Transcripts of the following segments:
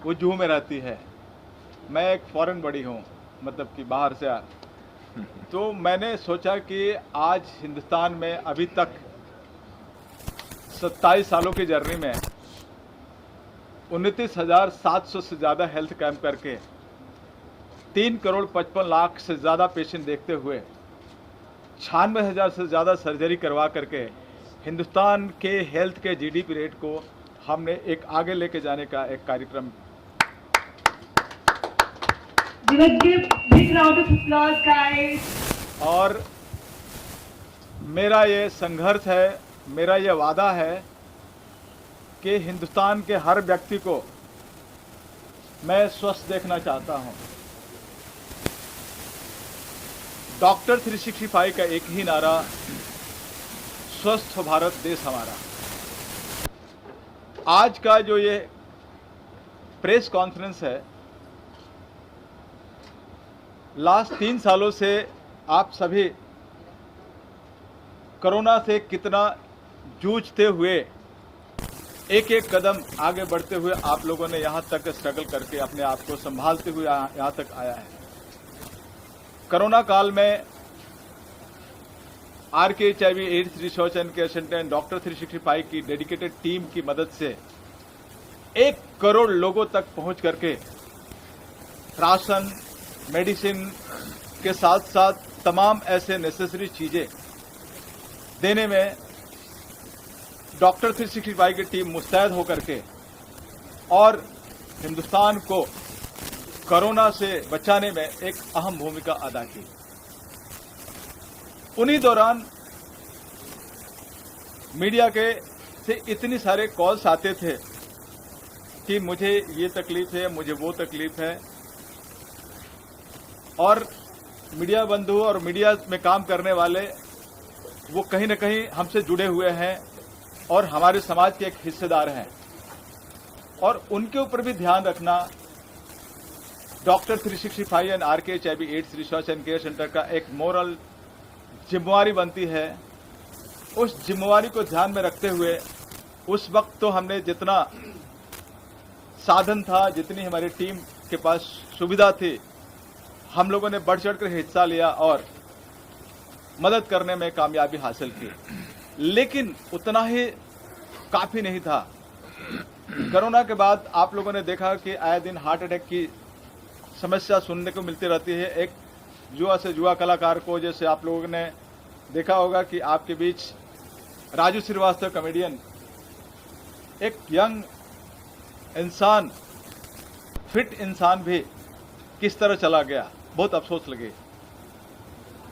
वो जूहू में रहती है। मैं एक फॉरेन बॉडी हूँ, मतलब कि बाहर से तो मैंने सोचा कि आज हिंदुस्तान में अभी तक 27 सालों की जर्नी में 29,700 से ज़्यादा हेल्थ कैंप करके 3 करोड़ 55 लाख से ज़्यादा पेशेंट देखते हुए 96,000 से ज़्यादा सर्जरी करवा करके हिंदुस्तान के हेल्थ के जीडीपी रेट को हमने एक आगे लेके जाने का एक कार्यक्रम। Big round of applause, guys. और मेरा ये संघर्ष है, मेरा ये वादा है कि हिंदुस्तान के हर व्यक्ति को मैं स्वस्थ देखना चाहता हूं। डॉक्टर 365 का एक ही नारा, स्वस्थ भारत देश हमारा। आज का जो ये प्रेस कॉन्फ्रेंस है, लास्ट 3 सालों से आप सभी कोरोना से कितना जूझते हुए एक एक कदम आगे बढ़ते हुए आप लोगों ने यहाँ तक स्ट्रगल करके अपने आप को संभालते हुए यहाँ तक आया है। कोरोना काल में RKHIV ads research and care centre doctor 365 की डेडिकेटेड टीम की मदद से 1 करोड़ लोगों तक पहुंच करके राशन, मेडिसिन के साथ साथ तमाम ऐसे नेसेसरी चीजें देने में डॉक्टर 365 की टीम मुस्तैद होकर के और हिंदुस्तान को कोरोना से बचाने में एक अहम भूमिका अदा की। उन्हीं दौरान मीडिया के से इतनी सारे कॉल्स आते थे कि मुझे ये तकलीफ है, मुझे वो तकलीफ है, और मीडिया बंधु और मीडिया में काम करने वाले वो कहीं न कहीं हमसे जुड़े हुए हैं और हमारे समाज के एक हिस्सेदार हैं, और उनके ऊपर भी ध्यान रखना doctor 365 and RKHIV ads research and care centre का एक मोरल जिम्मेवारी बनती है। उस जिम्मेवारी को ध्यान में रखते हुए उस वक्त तो हमने जितना साधन था, जितनी हमारी टीम के पास सुविधा थी, हम लोगों ने बढ़ चढ़ कर हिस्सा लिया और मदद करने में कामयाबी हासिल की। लेकिन उतना ही काफी नहीं था। कोरोना के बाद आप लोगों ने देखा कि आए दिन हार्ट अटैक की समस्या सुनने को मिलती रहती है। एक जुआ से जुआ कलाकार को, जैसे आप लोगों ने देखा होगा कि आपके बीच राजू श्रीवास्तव कॉमेडियन, एक यंग इंसान, फिट इंसान भी किस तरह चला गया, बहुत अफसोस लगे।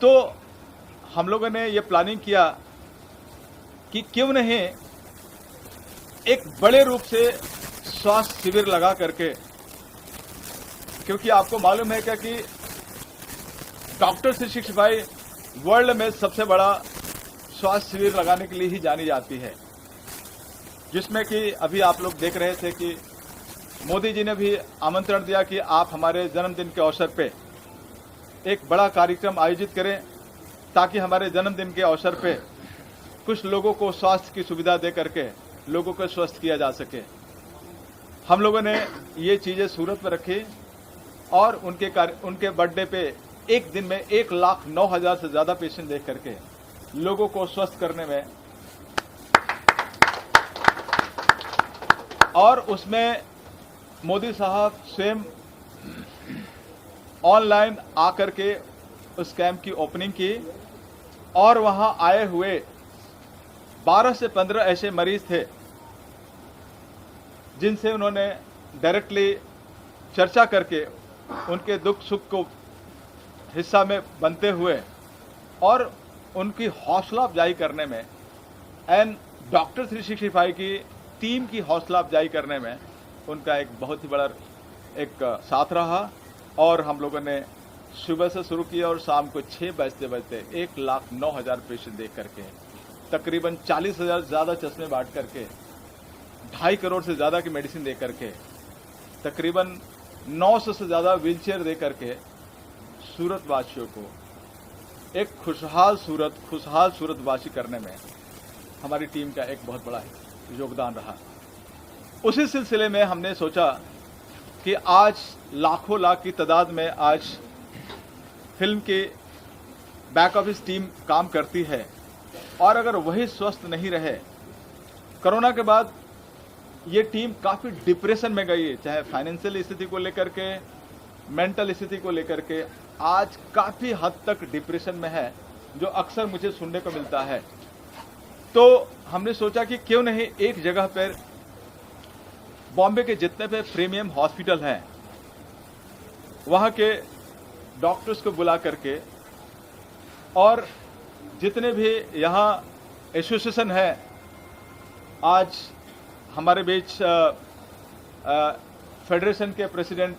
तो हम लोगों ने ये प्लानिंग किया कि क्यों नहीं एक बड़े रूप से स्वास्थ्य शिविर लगा करके, क्योंकि आपको मालूम है क्या कि डॉक्टर 365 वर्ल्ड में सबसे बड़ा स्वास्थ्य शिविर लगाने के लिए ही जानी जाती है, जिसमें कि अभी आप लोग देख रहे थे कि मोदी जी ने भी आमंत्रण दिया कि आप हमारे जन्मदिन के अवसर पे एक बड़ा कार्यक्रम आयोजित करें ताकि हमारे जन्मदिन के अवसर पे कुछ लोगों को स्वास्थ्य की सुविधा दे करके लोगों को स्वस्थ किया जा सके। हम लोगों ने ये चीजें सूरत में रखी और उनके बर्थडे पे एक दिन में 1,09,000 से ज्यादा पेशेंट देख करके लोगों को स्वस्थ करने में, और उसमें मोदी साहब स्वयं ऑनलाइन आकर के उस कैंप की ओपनिंग की, और वहां आए हुए 12 से 15 ऐसे मरीज थे जिनसे उन्होंने डायरेक्टली चर्चा करके उनके दुख सुख को हिस्सा में बनते हुए और उनकी हौसला अफजाई करने में एंड डॉक्टर 365 की टीम की हौसला अफजाई करने में उनका एक बहुत ही बड़ा एक साथ रहा। और हम लोगों ने सुबह से शुरू किया और शाम को 6 बजते बजते 1,09,000 पेशेंट देख करके, तकरीबन 40,000 ज़्यादा चश्मे बांट करके, 2.5 करोड़ से ज़्यादा की मेडिसिन दे करके, तकरीबन 900 से ज़्यादा व्हीलचेयर दे करके सूरत वासियों को एक खुशहाल सूरत वासी करने में हमारी टीम का एक बहुत बड़ा योगदान रहा। उसी सिलसिले में हमने सोचा कि आज लाखों लाख की तादाद में आज फिल्म की बैक ऑफिस टीम काम करती है, और अगर वही स्वस्थ नहीं रहे, कोरोना के बाद ये टीम काफ़ी डिप्रेशन में गई है, चाहे फाइनेंशियल स्थिति को लेकर के, मेंटल स्थिति को लेकर के, आज काफ़ी हद तक डिप्रेशन में है, जो अक्सर मुझे सुनने को मिलता है। तो हमने सोचा कि क्यों नहीं एक जगह पर बॉम्बे के जितने भी प्रीमियम हॉस्पिटल हैं, वहाँ के डॉक्टर्स को बुला करके और जितने भी यहाँ एसोसिएशन है, आज हमारे बीच फेडरेशन के प्रेसिडेंट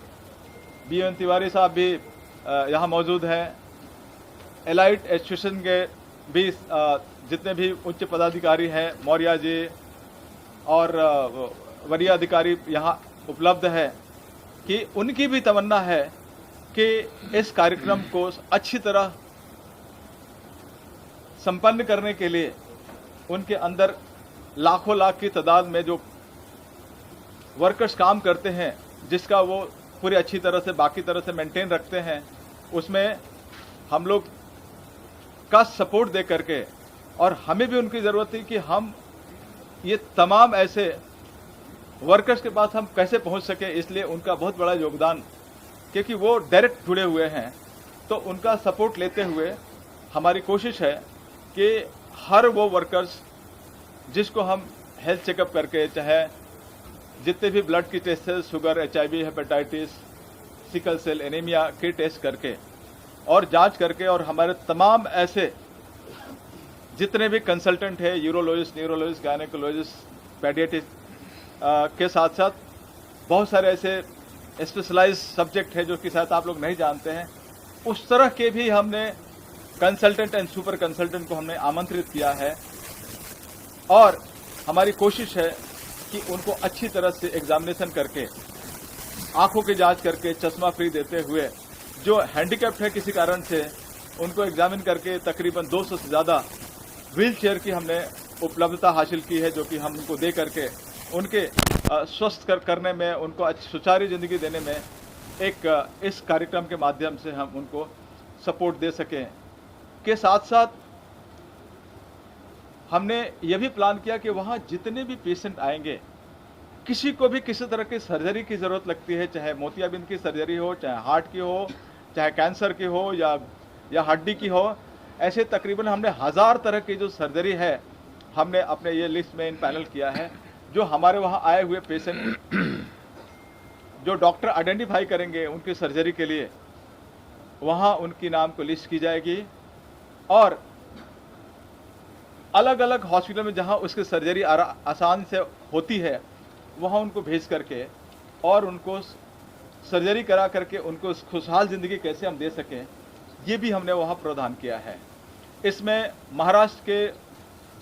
BN तिवारी साहब भी यहाँ मौजूद हैं, एलाइट एसोसिएशन के भी जितने भी उच्च पदाधिकारी हैं, मौर्या जी और वरीय अधिकारी यहाँ उपलब्ध है, कि उनकी भी तमन्ना है कि इस कार्यक्रम को अच्छी तरह संपन्न करने के लिए उनके अंदर लाखों लाख की तादाद में जो वर्कर्स काम करते हैं, जिसका वो पूरी अच्छी तरह से बाकी तरह से मेंटेन रखते हैं, उसमें हम लोग का सपोर्ट दे करके, और हमें भी उनकी ज़रूरत थी कि हम ये तमाम ऐसे वर्कर्स के पास हम कैसे पहुंच सके, इसलिए उनका बहुत बड़ा योगदान, क्योंकि वो डायरेक्ट जुड़े हुए हैं, तो उनका सपोर्ट लेते हुए हमारी कोशिश है कि हर वो वर्कर्स जिसको हम हेल्थ चेकअप करके, चाहे जितने भी ब्लड की टेस्ट है, sugar, HIV, hepatitis, sickle cell anaemia के टेस्ट करके और जांच करके, और हमारे तमाम ऐसे जितने भी कंसल्टेंट है, यूरोलॉजिस्ट, न्यूरोलॉजिस्ट, गायनेकोलॉजिस्ट, पेडियाट्रिस्ट के साथ साथ बहुत सारे ऐसे स्पेशलाइज सब्जेक्ट है जो कि शायद आप लोग नहीं जानते हैं, उस तरह के भी हमने कंसल्टेंट एंड सुपर कंसल्टेंट को हमने आमंत्रित किया है, और हमारी कोशिश है कि उनको अच्छी तरह से एग्जामिनेशन करके, आंखों की जांच करके, चश्मा फ्री देते हुए, जो हैंडीकैप्ड है किसी कारण से, उनको एग्जामिन करके तकरीबन 200 से ज़्यादा व्हील चेयर की हमने उपलब्धता हासिल की है, जो कि हम उनको दे करके उनके स्वस्थ करने में, उनको सुचारू जिंदगी देने में एक इस कार्यक्रम के माध्यम से हम उनको सपोर्ट दे सकें। के साथ साथ हमने ये भी प्लान किया कि वहाँ जितने भी पेशेंट आएंगे, किसी को भी किसी तरह की सर्जरी की ज़रूरत लगती है, चाहे मोतियाबिंद की सर्जरी हो, चाहे हार्ट की हो, चाहे कैंसर की हो, या हड्डी की हो, ऐसे तकरीबन हमने 1000 तरह की जो सर्जरी है, हमने अपने ये लिस्ट में इन पैनल किया है। जो हमारे वहाँ आए हुए पेशेंट जो डॉक्टर आइडेंटिफाई करेंगे उनकी सर्जरी के लिए, वहाँ उनकी नाम को लिस्ट की जाएगी, और अलग अलग हॉस्पिटल में जहाँ उसकी सर्जरी आसान से होती है, वहाँ उनको भेज करके और उनको सर्जरी करा करके उनको खुशहाल ज़िंदगी कैसे हम दे सकें, ये भी हमने वहाँ प्रावधान किया है। इसमें महाराष्ट्र के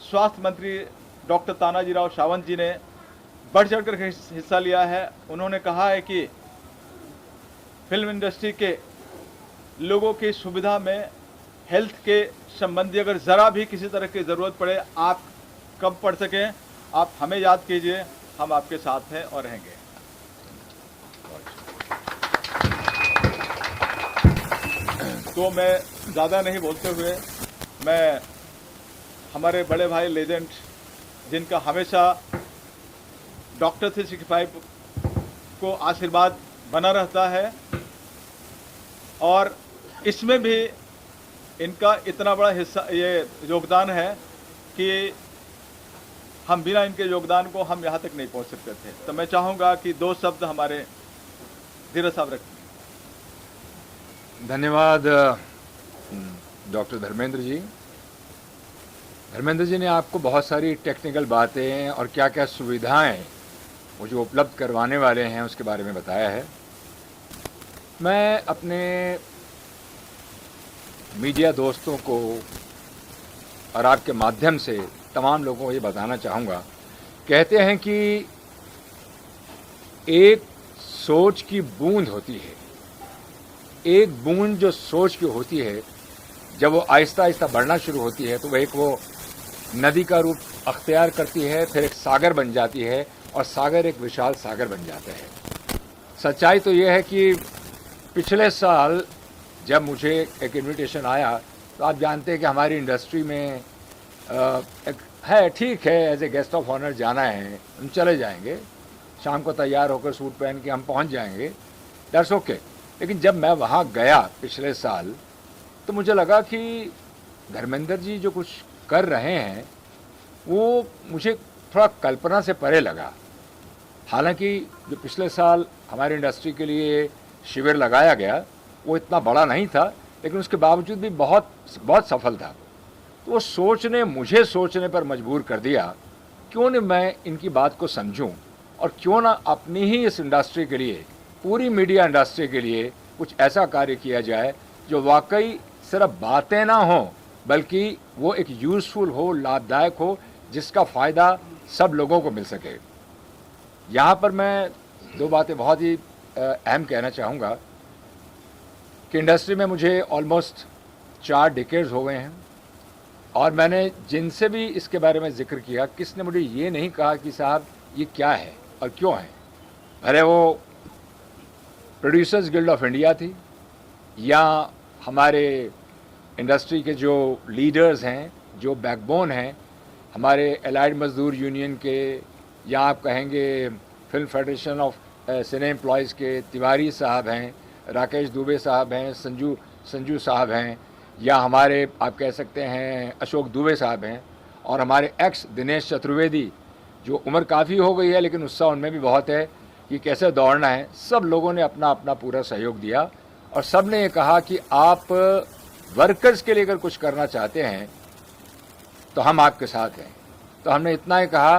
स्वास्थ्य मंत्री डॉक्टर तानाजीराव सावंत जी ने बढ़ चढ़कर हिस्सा लिया है। उन्होंने कहा है कि फिल्म इंडस्ट्री के लोगों की सुविधा में हेल्थ के संबंधी अगर ज़रा भी किसी तरह की ज़रूरत पड़े, आप कब पड़ सकें, आप हमें याद कीजिए, हम आपके साथ हैं और रहेंगे। तो मैं ज़्यादा नहीं बोलते हुए, मैं हमारे बड़े भाई लेजेंड, जिनका हमेशा डॉक्टर 365 को आशीर्वाद बना रहता है, और इसमें भी इनका इतना बड़ा हिस्सा, ये योगदान है कि हम बिना इनके योगदान को हम यहाँ तक नहीं पहुँच सकते थे। तो मैं चाहूँगा कि 2 शब्द हमारे धीरज साहब रखें। धन्यवाद डॉक्टर धर्मेंद्र जी। धर्मेंद्र जी ने आपको बहुत सारी टेक्निकल बातें और क्या क्या सुविधाएं वो जो उपलब्ध करवाने वाले हैं उसके बारे में बताया है। मैं अपने मीडिया दोस्तों को और आपके माध्यम से तमाम लोगों को ये बताना चाहूँगा, कहते हैं कि एक सोच की बूंद होती है, एक बूंद जो सोच की होती है, जब वो आहिस्ता आहिस्ता बढ़ना शुरू होती है तो वह एक वो नदी का रूप अख्तियार करती है, फिर एक सागर बन जाती है और सागर एक विशाल सागर बन जाता है। सच्चाई तो ये है कि पिछले साल जब मुझे एक इनविटेशन आया तो आप जानते हैं कि हमारी इंडस्ट्री में एक है, ठीक है, as a guest of honour जाना है, हम चले जाएंगे, शाम को तैयार होकर सूट पहन के हम पहुंच जाएंगे, दैट्स ओके। लेकिन जब मैं वहाँ गया पिछले साल तो मुझे लगा कि धर्मेंद्र जी जो कुछ कर रहे हैं वो मुझे थोड़ा कल्पना से परे लगा। हालांकि जो पिछले साल हमारी इंडस्ट्री के लिए शिविर लगाया गया वो इतना बड़ा नहीं था, लेकिन उसके बावजूद भी बहुत बहुत सफल था। तो वो मुझे सोचने पर मजबूर कर दिया, क्यों न मैं इनकी बात को समझूं और क्यों ना अपनी ही इस इंडस्ट्री के लिए, पूरी मीडिया इंडस्ट्री के लिए कुछ ऐसा कार्य किया जाए जो वाकई सिर्फ बातें ना हों बल्कि वो एक यूज़फुल हो, लाभदायक हो, जिसका फ़ायदा सब लोगों को मिल सके। यहाँ पर मैं दो बातें बहुत ही अहम कहना चाहूँगा कि इंडस्ट्री में मुझे ऑलमोस्ट 4 डिकेड्स हो गए हैं और मैंने जिनसे भी इसके बारे में जिक्र किया, किसने मुझे ये नहीं कहा कि साहब ये क्या है और क्यों है। भले वो प्रोड्यूसर्स गिल्ड ऑफ इंडिया थी या हमारे इंडस्ट्री के जो लीडर्स हैं, जो बैकबोन हैं, हमारे एलाइड मजदूर यूनियन के, या आप कहेंगे film federation of cine employees के तिवारी साहब हैं, राकेश दुबे साहब हैं, संजू साहब हैं, या हमारे आप कह सकते हैं अशोक दुबे साहब हैं, और हमारे एक्स दिनेश चतुर्वेदी, जो उम्र काफ़ी हो गई है लेकिन उत्साह उनमें भी बहुत है कि कैसे दौड़ना है। सब लोगों ने अपना अपना पूरा सहयोग दिया और सब ने ये कहा कि आप वर्कर्स के लिए अगर कुछ करना चाहते हैं तो हम आपके साथ हैं। तो हमने इतना ही कहा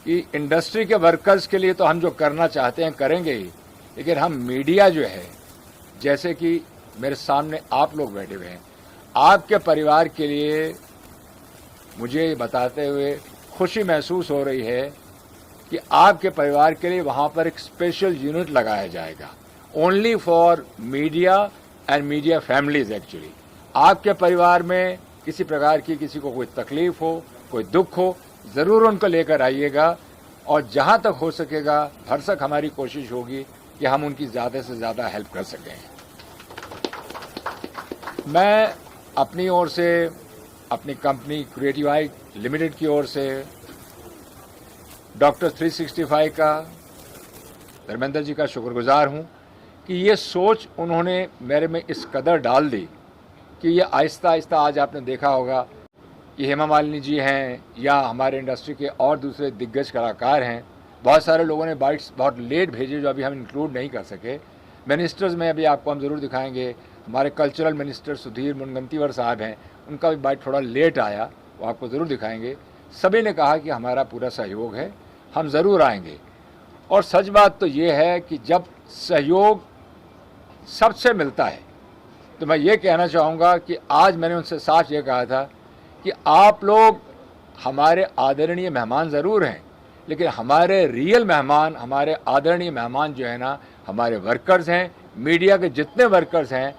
कि इंडस्ट्री के वर्कर्स के लिए तो हम जो करना चाहते हैं करेंगे ही, लेकिन हम मीडिया जो है, जैसे कि मेरे सामने आप लोग बैठे हुए हैं, आपके परिवार के लिए मुझे बताते हुए खुशी महसूस हो रही है कि आपके परिवार के लिए वहाँ पर एक स्पेशल यूनिट लगाया जाएगा, only for media and media families. Actually आपके परिवार में किसी प्रकार की किसी को कोई तकलीफ हो, कोई दुख हो, ज़रूर उनको लेकर आइएगा और जहाँ तक हो सकेगा भरसक हमारी कोशिश होगी कि हम उनकी ज़्यादा से ज़्यादा हेल्प कर सकें। मैं अपनी ओर से, अपनी कंपनी क्रिएटिव आई लिमिटेड की ओर से डॉक्टर 365 का, धर्मेंद्र जी का शुक्रगुजार हूँ कि ये सोच उन्होंने मेरे में इस कदर डाल दी कि ये आहिस्ता आहिस्ता, आज आपने देखा होगा कि हेमा मालिनी जी हैं या हमारे इंडस्ट्री के और दूसरे दिग्गज कलाकार हैं, बहुत सारे लोगों ने बाइट्स बहुत लेट भेजे जो अभी हम इंक्लूड नहीं कर सके। मिनिस्टर्स में अभी आपको हम ज़रूर दिखाएंगे, हमारे कल्चरल मिनिस्टर सुधीर मुनगंटीवार साहब हैं, उनका भी बाइट थोड़ा लेट आया, वो आपको ज़रूर दिखाएंगे। सभी ने कहा कि हमारा पूरा सहयोग है, हम ज़रूर आएंगे। और सच बात तो ये है कि जब सहयोग सबसे मिलता है तो मैं ये कहना चाहूँगा कि आज मैंने उनसे साफ ये कहा था कि आप लोग हमारे आदरणीय मेहमान ज़रूर हैं, लेकिन हमारे रियल मेहमान, हमारे आदरणीय मेहमान जो है ना, हमारे वर्कर्स हैं, मीडिया के जितने वर्कर्स हैं,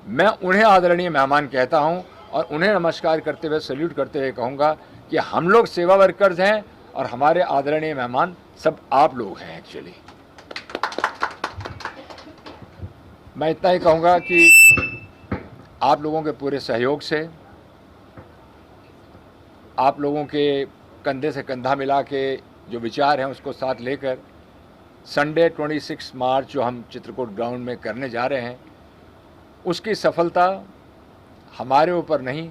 मैं उन्हें आदरणीय मेहमान कहता हूं और उन्हें नमस्कार करते हुए, सैल्यूट करते हुए कहूँगा कि हम लोग सेवा वर्कर्स हैं और हमारे आदरणीय मेहमान सब आप लोग हैं। एक्चुअली मैं इतना ही कहूँगा कि आप लोगों के पूरे सहयोग से, आप लोगों के कंधे से कंधा मिला के जो विचार हैं उसको साथ लेकर संडे 26 मार्च जो हम चित्रकूट ग्राउंड में करने जा रहे हैं, उसकी सफलता हमारे ऊपर नहीं,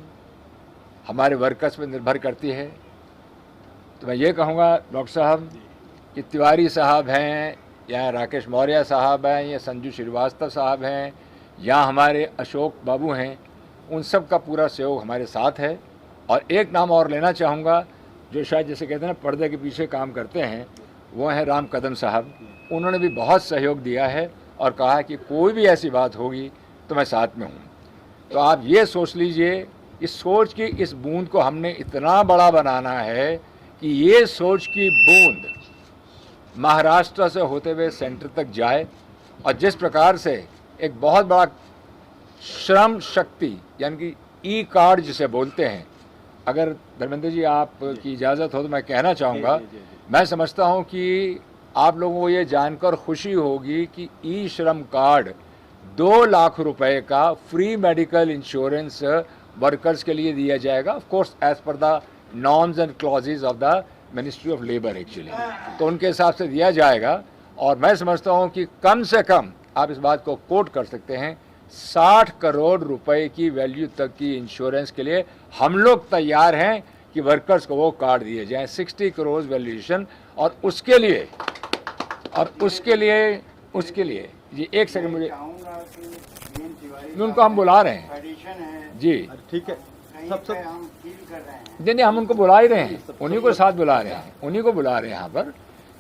हमारे वर्कर्स पर निर्भर करती है। तो मैं ये कहूँगा डॉक्टर साहब कि तिवारी साहब हैं या राकेश मौर्य साहब हैं या संजू श्रीवास्तव साहब हैं या हमारे अशोक बाबू हैं, उन सब का पूरा सहयोग हमारे साथ है। और एक नाम और लेना चाहूँगा जो शायद जैसे कहते हैं ना पर्दे के पीछे काम करते हैं, वो हैं राम कदम साहब। उन्होंने भी बहुत सहयोग दिया है और कहा कि कोई भी ऐसी बात होगी तो मैं साथ में हूँ। तो आप ये सोच लीजिए, इस सोच की इस बूंद को हमने इतना बड़ा बनाना है कि ये सोच की बूंद महाराष्ट्र से होते हुए सेंटर तक जाए। और जिस प्रकार से एक बहुत बड़ा श्रम शक्ति यानी कि ई कार्ड जिसे बोलते हैं, अगर धर्मेंद्र जी आप की इजाज़त हो तो मैं कहना चाहूँगा, मैं समझता हूँ कि आप लोगों को ये जानकर खुशी होगी कि ई श्रम कार्ड 2 लाख रुपए का फ्री मेडिकल इंश्योरेंस वर्कर्स के लिए दिया जाएगा, of course as per the norms and clauses of the ministry of labour actually, तो उनके हिसाब से दिया जाएगा। और मैं समझता हूँ कि कम से कम आप इस बात को कोट कर सकते हैं 60 करोड़ रुपए की वैल्यू तक की इंश्योरेंस के लिए हम लोग तैयार हैं कि वर्कर्स को वो कार्ड दिए जाएं, 60 करोड़ वैल्यूएशन। और उसके लिए ये एक सेकंड मुझे, उनको हम बुला रहे हैं जी, ठीक है, सब नहीं हम उनको बुला ही रहे हैं, उन्हीं को साथ बुला रहे हैं, उन्हीं को बुला रहे हैं यहाँ पर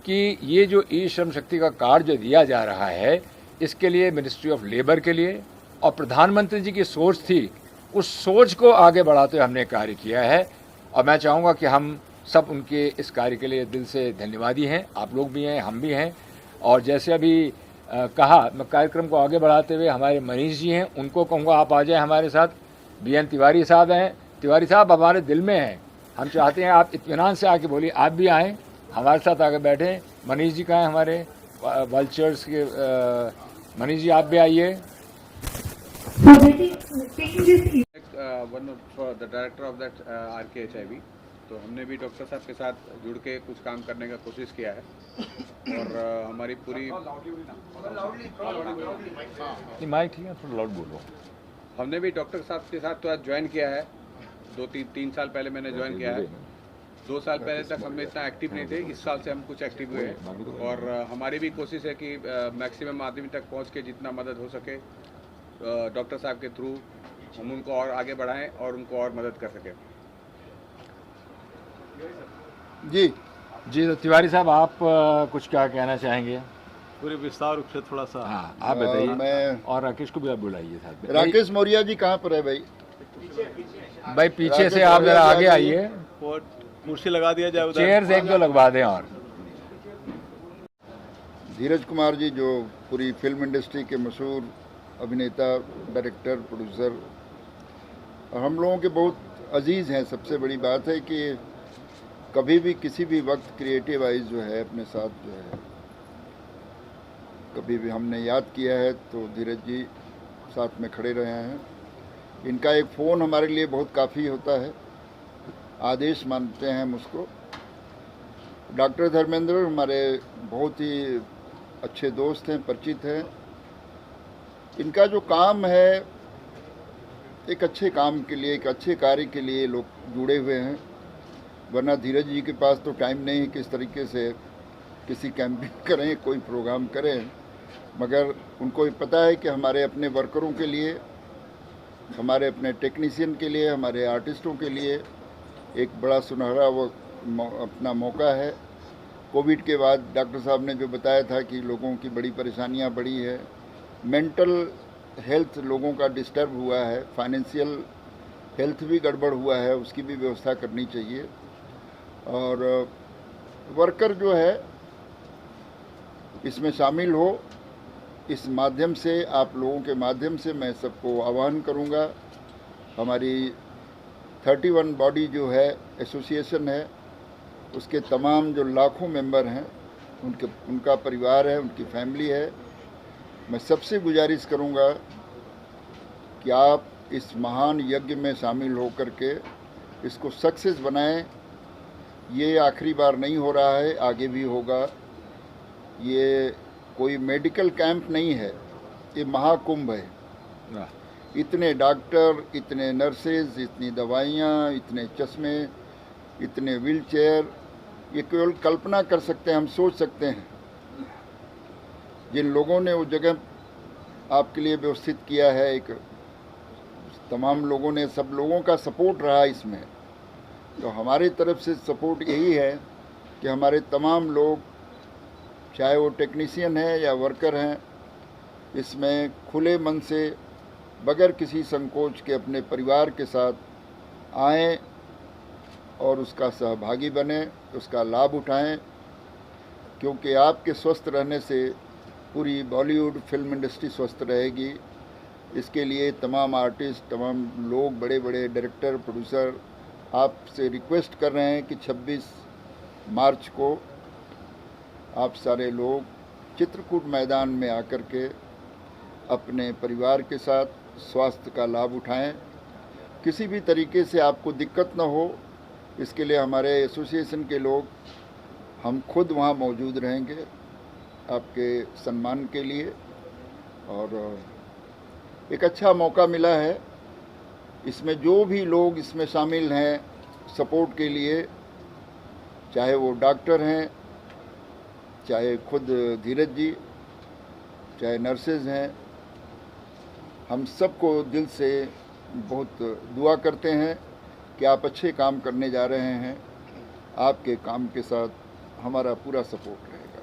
कि ये जो ई श्रम शक्ति का कार्ड जो दिया जा रहा है, इसके लिए मिनिस्ट्री ऑफ लेबर के लिए और प्रधानमंत्री जी की सोच थी, उस सोच को आगे बढ़ाते हुए हमने कार्य किया है। और मैं चाहूँगा कि हम सब उनके इस कार्य के लिए दिल से धन्यवादी हैं, आप लोग भी हैं, हम भी हैं। और जैसे अभी कहा, मैं कार्यक्रम को आगे बढ़ाते हुए हमारे मनीष जी हैं, उनको कहूँगा आप आ जाएं हमारे साथ। BN तिवारी साहब हैं, तिवारी साहब हमारे दिल में हैं, हम चाहते हैं आप इत्मीनान से आके बोलिए, आप भी आएँ हमारे साथ आगे बैठें। मनीष जी कहाँ हैं हमारे वल्चर्स के, मनीष जी आप भी आइए। One of the director of that RKHIV, तो हमने भी डॉक्टर साहब के साथ जुड़ के कुछ काम करने का कोशिश किया है और हमारी पूरी माइक ठीक है, थोड़ा लाउड बोलो। हमने भी डॉक्टर साहब के साथ तो आज ज्वाइन किया है, 2-3 साल पहले मैंने ज्वाइन किया है। 2 साल पहले तक हम इतना एक्टिव नहीं थे, इस साल से हम कुछ एक्टिव हुए हैं और हमारी भी कोशिश है कि मैक्सिमम आदमी तक पहुंच के जितना मदद हो सके डॉक्टर साहब के थ्रू हम उनको और आगे बढ़ाएं और उनको और मदद कर सकें। जी तो तिवारी साहब आप कुछ क्या कहना चाहेंगे? पूरे विस्तार रूप से थोड़ा सा। हाँ आप बताइए। मैं और राकेश को भी आप बुलाइए साथ में। राकेश मौर्य जी कहाँ पर है भाई? भाई पीछे से आप जरा आगे आइए, कुर्सी लगा दिया जाए उधर, चेयर्स 1-2 लगवा दें। और धीरज कुमार जी जो पूरी फिल्म इंडस्ट्री के मशहूर अभिनेता, डायरेक्टर, प्रोड्यूसर और हम लोगों के बहुत अजीज़ हैं। सबसे बड़ी बात है कि कभी भी किसी भी वक्त क्रिएटिव आइज जो है अपने साथ जो है कभी भी हमने याद किया है तो धीरज जी साथ में खड़े रहे हैं। इनका एक फ़ोन हमारे लिए बहुत काफ़ी होता है, आदेश मानते हैं हम उसको। डॉक्टर धर्मेंद्र हमारे बहुत ही अच्छे दोस्त हैं, परिचित हैं। इनका जो काम है एक अच्छे काम के लिए, एक अच्छे कार्य के लिए लोग जुड़े हुए हैं, वरना धीरज जी के पास तो टाइम नहीं किस तरीके से किसी कैंपेन करें, कोई प्रोग्राम करें। मगर उनको ये पता है कि हमारे अपने वर्करों के लिए, हमारे अपने टेक्नीशियन के लिए, हमारे आर्टिस्टों के लिए एक बड़ा सुनहरा वो अपना मौका है। कोविड के बाद डॉक्टर साहब ने जो बताया था कि लोगों की बड़ी परेशानियां बढ़ी है, मेंटल हेल्थ लोगों का डिस्टर्ब हुआ है, फाइनेंशियल हेल्थ भी गड़बड़ हुआ है, उसकी भी व्यवस्था करनी चाहिए। और वर्कर जो है इसमें शामिल हो, इस माध्यम से, आप लोगों के माध्यम से मैं सबको आह्वान करूंगा। हमारी 31 बॉडी जो है, एसोसिएशन है, उसके तमाम जो लाखों मेंबर हैं, उनका परिवार है, उनकी फैमिली है। मैं सबसे गुजारिश करूंगा कि आप इस महान यज्ञ में शामिल होकर के इसको सक्सेस बनाएं। ये आखिरी बार नहीं हो रहा है, आगे भी होगा। ये कोई मेडिकल कैंप नहीं है, ये महाकुंभ है। इतने डॉक्टर, इतने नर्सेज, इतनी दवाइयाँ, इतने चश्मे, इतने व्हीलचेयर, ये केवल कल्पना कर सकते हैं, हम सोच सकते हैं। जिन लोगों ने वो जगह आपके लिए व्यवस्थित किया है, एक तमाम लोगों ने, सब लोगों का सपोर्ट रहा इसमें। तो हमारी तरफ से सपोर्ट यही है कि हमारे तमाम लोग, चाहे वो टेक्नीशियन हैं या वर्कर हैं, इसमें खुले मन से, बगैर किसी संकोच के अपने परिवार के साथ आएं और उसका सहभागी बने, उसका लाभ उठाएं। क्योंकि आपके स्वस्थ रहने से पूरी बॉलीवुड फिल्म इंडस्ट्री स्वस्थ रहेगी। इसके लिए तमाम आर्टिस्ट, तमाम लोग, बड़े बड़े डायरेक्टर, प्रोड्यूसर आपसे रिक्वेस्ट कर रहे हैं कि 26 मार्च को आप सारे लोग चित्रकूट मैदान में आकर के अपने परिवार के साथ स्वास्थ्य का लाभ उठाएं। किसी भी तरीके से आपको दिक्कत न हो, इसके लिए हमारे एसोसिएशन के लोग हम खुद वहाँ मौजूद रहेंगे आपके सम्मान के लिए। और एक अच्छा मौका मिला है, इसमें जो भी लोग इसमें शामिल हैं सपोर्ट के लिए, चाहे वो डॉक्टर हैं, चाहे खुद धीरज जी, चाहे नर्सेज हैं, हम सबको दिल से बहुत दुआ करते हैं कि आप अच्छे काम करने जा रहे हैं। आपके काम के साथ हमारा पूरा सपोर्ट रहेगा।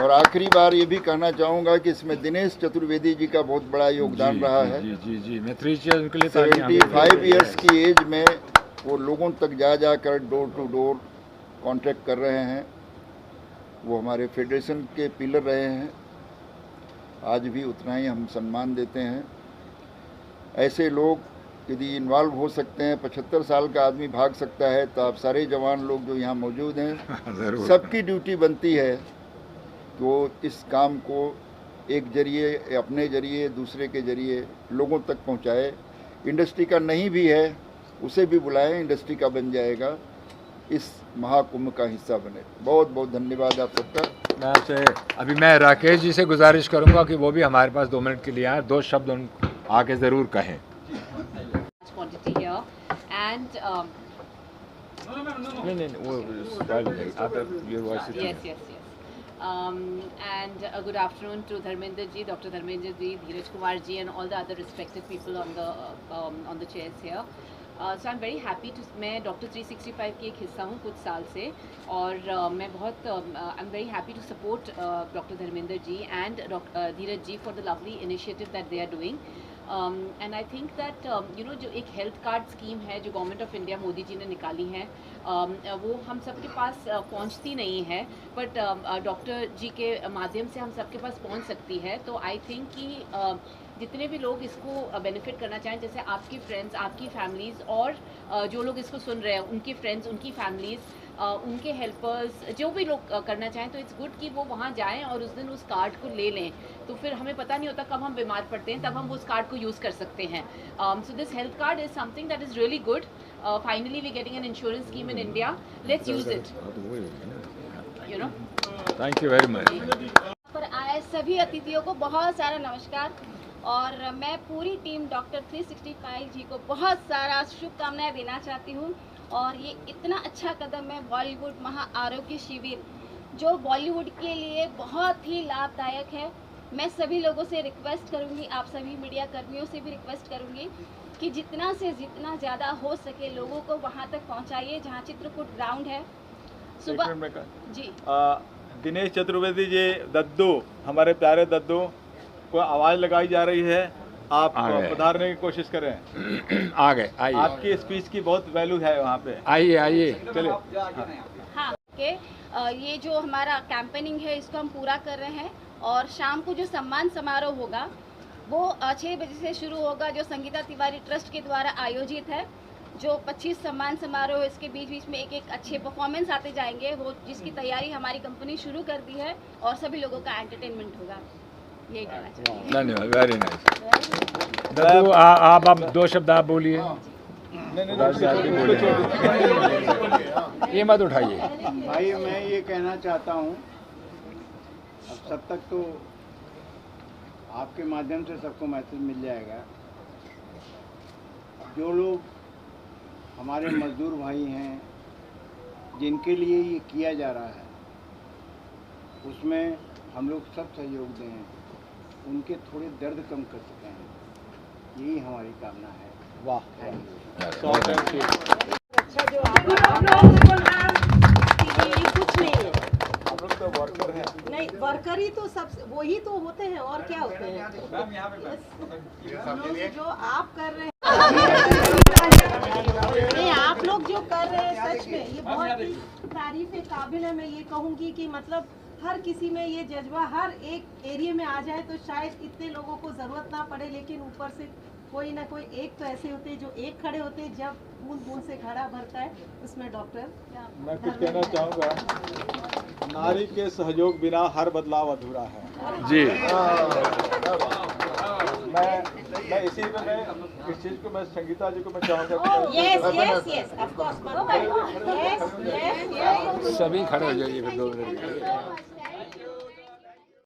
और आखिरी बार ये भी कहना चाहूँगा कि इसमें दिनेश चतुर्वेदी जी का बहुत बड़ा योगदान रहा है। जी मैं 3 ईयर के लिए 75 ईयर्स की एज में वो लोगों तक जा कर डोर टू डोर कॉन्टैक्ट कर रहे हैं। वो हमारे फेडरेशन के पिलर रहे हैं, आज भी उतना ही हम सम्मान देते हैं। ऐसे लोग यदि इन्वॉल्व हो सकते हैं, 75 साल का आदमी भाग सकता है, तो आप सारे जवान लोग जो यहाँ मौजूद हैं सबकी ड्यूटी बनती है कि वो इस काम को एक जरिए, अपने जरिए, दूसरे के जरिए लोगों तक पहुँचाए। इंडस्ट्री का नहीं भी है उसे भी बुलाएं, इंडस्ट्री का बन जाएगा, इस महाकुंभ का हिस्सा बने। बहुत बहुत धन्यवाद आप सबका। मैं आपसे अभी मैं राकेश जी से गुजारिश करूंगा कि वो भी हमारे पास 2 मिनट के लिए आए, 2 शब्द उन आके ज़रूर कहें। quantity here and नहीं वो your voice is yes and good afternoon to Dharmender ji, Dr. Dharmender ji, Dheeraj Kumar ji and all the other respected people on the chairs here. So I'm very happy to, मैं doctor 365 की एक हिस्सा हूँ कुछ साल से, और मैं बहुत I'm very happy to support doctor Dharmendra ji and Dheeraj ji for the lovely initiative that they are doing. And I think that जो एक हेल्थ कार्ड स्कीम है जो government of India Modi ji ने निकाली है, वो हम सबके पास पहुंचती नहीं है, बट डॉक्टर जी के माध्यम से हम सबके पास पहुंच सकती है। तो आई थिंक कि जितने भी लोग इसको बेनिफिट करना चाहें, जैसे आपकी फ्रेंड्स, आपकी फैमिलीज़, और जो लोग इसको सुन रहे हैं उनकी फ्रेंड्स, उनकी फैमिलीज़, उनके हेल्पर्स, जो भी लोग करना चाहें, तो इट्स गुड कि वो वहाँ जाएं और उस दिन उस कार्ड को ले लें। तो फिर हमें पता नहीं होता कब हम बीमार पड़ते हैं, तब हम उस कार्ड को यूज़ कर सकते हैं। So this health card is something that is really good. Finally we getting an insurance scheme in India, let's use it, you know. Thank you very much. पर आए सभी अतिथियों को बहुत सारा नमस्कार, और मैं पूरी टीम डॉक्टर 365 जी को बहुत सारा शुभकामनाएं देना चाहती हूँ। और ये इतना अच्छा कदम है बॉलीवुड महा आरोग्य शिविर, जो बॉलीवुड के लिए बहुत ही लाभदायक है। मैं सभी लोगों से रिक्वेस्ट करूँगी, आप सभी मीडिया कर्मियों से भी रिक्वेस्ट करूँगी कि जितना से जितना ज़्यादा हो सके लोगों को वहाँ तक पहुँचाइए जहाँ चित्रकूट ग्राउंड है। सुबह जी दिनेश चतुर्वेदी जी, दद्दू, हमारे प्यारे दद्दू को आवाज़ लगाई जा रही है, आप पधारने की कोशिश करें। आ गए, आइए। आपकी स्पीच की बहुत वैल्यू है वहाँ पे। आइए चलिए। हाँ के ये जो हमारा कैंपेनिंग है इसको हम पूरा कर रहे हैं, और शाम को जो सम्मान समारोह होगा वो 6 बजे से शुरू होगा, जो संगीता तिवारी ट्रस्ट के द्वारा आयोजित है। जो 25 सम्मान समारोह, इसके बीच बीच में एक अच्छे परफॉर्मेंस आते जाएंगे, वो जिसकी तैयारी हमारी कंपनी शुरू कर दी है, और सभी लोगों का एंटरटेनमेंट होगा। यही कहना चाहिए। धन्यवाद, वेरी नाइस। दद्दू आप 2 शब्द आप बोलिए। ये मत उठाइए भाई। मैं ये कहना चाहता हूँ, अब सब तक तो आपके माध्यम से सबको मैसेज मिल जाएगा। जो लोग हमारे मजदूर भाई हैं जिनके लिए ये किया जा रहा है, उसमें हम लोग सब सहयोग दें, उनके थोड़े दर्द कम कर सकें, यही हमारी कामना है। वाह, अच्छा जो कुछ नहीं है, नहीं वर्कर ही तो सब वही तो होते हैं, और क्या होते हैं। जो आप कर रहे हैं, नहीं आप लोग जो कर रहे हैं सच में ये बहुत ही तारीफ काबिल है। मैं ये कहूँगी कि मतलब हर किसी में ये जज्बा हर एक एरिया में आ जाए तो शायद इतने लोगों को ज़रूरत ना पड़े, लेकिन ऊपर से कोई ना कोई एक तो ऐसे होते हैं जो एक खड़े होते हैं, जब बूंद बूंद से घड़ा भरता है, उसमें डॉक्टर मैं कुछ कहना चाहूँगा। नारी के सहयोग बिना हर बदलाव अधूरा है। जी मैं इसी में मैं इस चीज को मैं संगीता जी को मैं चाहूँगा yes, of course. Yes. सभी खड़े हो जाइए फिर 2 मिनट के लिए।